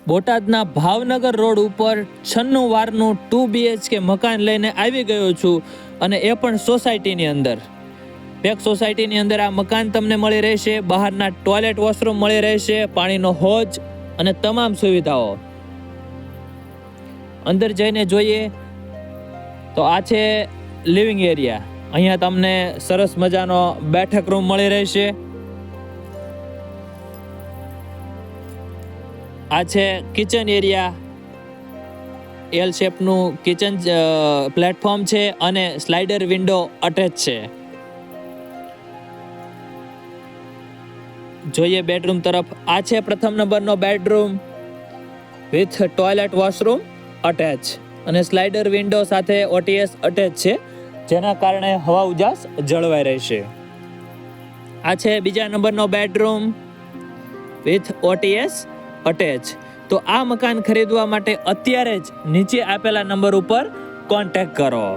બોટાદના ભાવનગર રોડ ઉપર 96 વારનું 2 BHK મકાન લઈને આવી ગયો છું, અને એ પણ સોસાયટીની અંદર. પેક સોસાયટીની અંદર આ મકાન તમને મળી રહેશે. બહારના ટોયલેટ વોશરૂમ મળી રહેશે, પાણીનો હોજ અને તમામ સુવિધાઓ. અંદર જઈને જોઈએ તો આ છે લિવિંગ એરિયા. અહીંયા તમને સરસ મજાનો બેઠક રૂમ મળી રહેશે. આ છે કિચન એરિયા. એલ શેપનું કિચન પ્લેટફોર્મ છે અને સ્લાઇડર વિન્ડો અટેચ છે. જોઈએ બેડરૂમ તરફ. આ છે પ્રથમ નંબરનો bedroom with toilet washroom attach અને સ્લાઇડર વિન્ડો સાથે ઓટીએસ અટેચ છે, જેના કારણે હવા ઉજાસ જળવાઈ રહેશે. આ છે બીજા નંબરનો બેડરૂમ વિથ ઓટીએસ અટેચ. તો આ મકાન ખરીદવા માટે અત્યારે જ નીચે આપેલા નંબર ઉપર કોન્ટેક્ટ કરો.